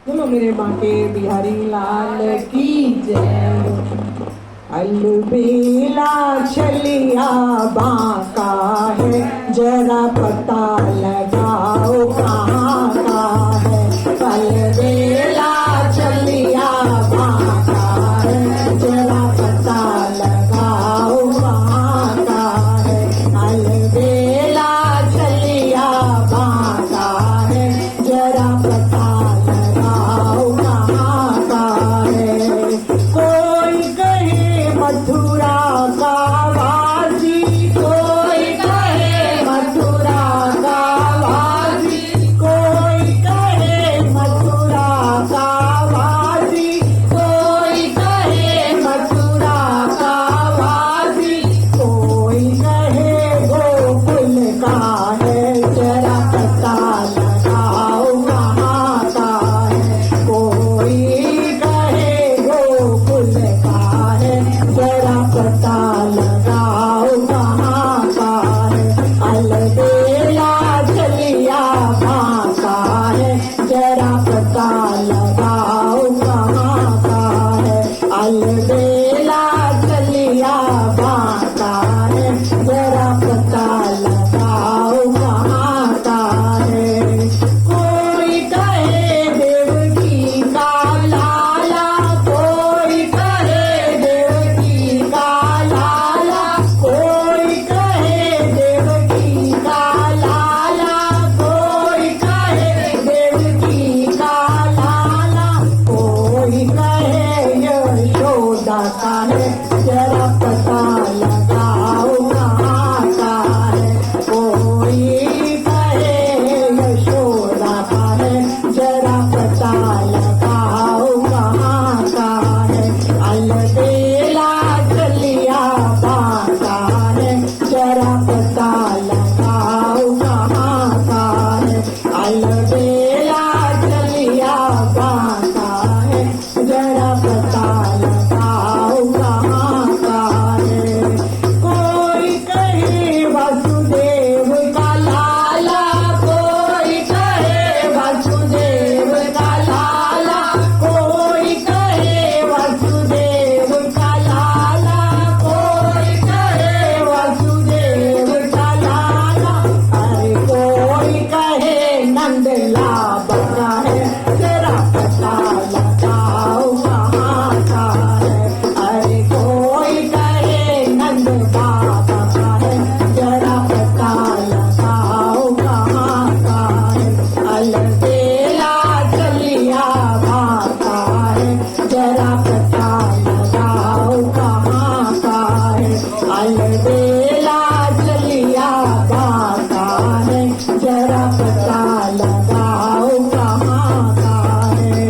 बोलो मेरे बांके बिहारी लाल की जय। अलबेला छलिया बांका है, जरा पता लगाओ कहाँ का है। अलबेला छलिया बांका है, जरा पता लगाओ कहाँ का है। अलबेला छलिया बांका है, जरा पता लगाओ कहाँ का है। कोई कहे मथुरा का वासी, कोई कहे मथुरा का वासी, कोई कहे मथुरा का वासी, कोई कहे मथुरा का वासी, कोई कहे गोकुल का है, जरा पता लगाओ कहाँ का है। कोई कहे गोकुल का है, जरा पता लगाओ कहाँ का है। अलबेला छलिया बांका है, जरा पता लगाओ कहाँ का है। अलबेला छलिया बांका है, जरा पता लगाओ कहाँ का है। कोई कहे देवकी का लाला, कोई कहे देवकी का लाला, कोई कहे देवकी का लाला, कोई कहे देवकी का लाला, कोई कहे यशोदा का है, जरा पता लगाओ कहाँ का है। कोई कहे यशोदा का है, जरा पता लगाओ कहाँ का है। अलबेला छलिया बांका है, जरा पता लगाओ कहाँ का है। अलबेला छलिया बांका है, जरा पता लगाओ कहाँ का है। कोई कहे वासुदेव का लाला, कोई कहे वासुदेव का लाला, कोई कहे वासुदेव का लाला, कोई कहे वासुदेव का लाला। अरे कोई कहे नंदला बका है, जरा पता लगाओ कहाँ का है। अरे कोई कहे नंद बाबा का है, जरा पता लगाओ कहाँ का है। अलबेला छलिया बांका है, जरा पता लगाओ कहाँ का है। अलबेला छलिया बांका है, जरा पता लगाओ कहाँ का है।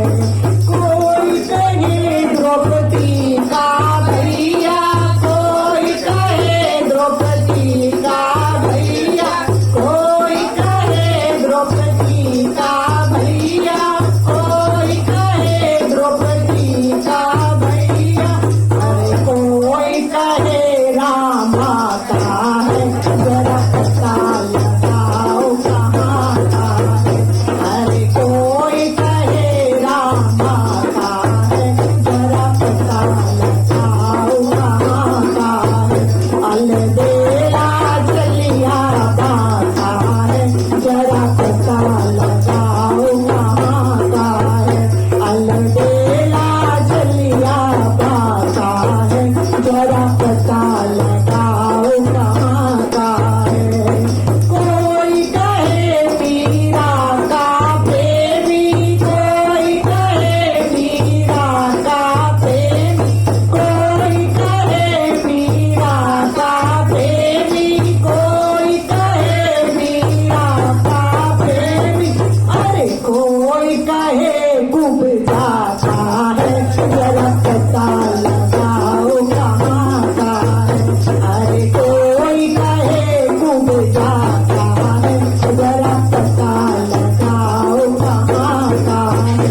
कोई कहे द्रौपदी का भैया, कोई कहे द्रौपदी का भैया, कोई कहे द्रौपदी का भैया, कोई कहे द्रौपदी का भैया। अरे कोई कहे रामा का है, जरा पता लगाओ कहाँ का है। अरे कोई कहे रामा का है, जरा पता लगाओ कहाँ का है। अलबेला छलिया बांका है, जरा पता लगाओ कहाँ का है। अलबेला छलिया बांका है, जरा पता लगाओ कहाँ का है। कोई कहे मीरा का प्रेमी, कोई कहे मीरा का प्रेमी, कोई कहे मीरा का प्रेमी, कोई कहे मीरा का प्रेमी। अरे कोई कहे कुब्जा का है, जरा पता लगाओ कहाँ का है। अरे कोई कहे कुब्जा का है, जरा पता लगाओ कहाँ का है।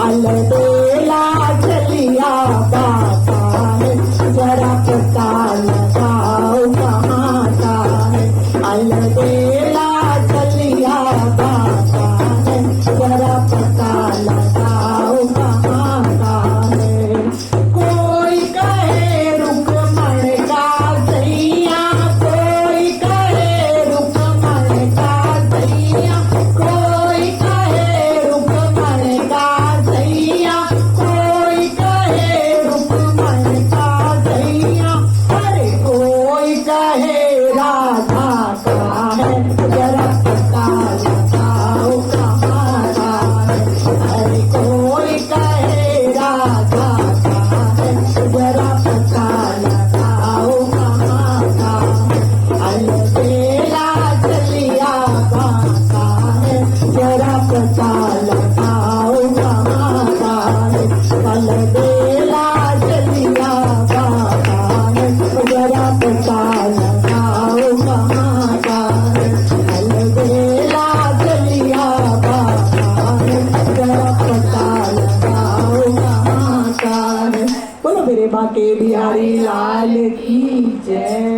अलबेला छलिया बांका है, जरा पता लगाओ कहाँ का है। अलबेला छलिया बांका है, जरा पता लगाओ बाके बिहारी लाल की जय।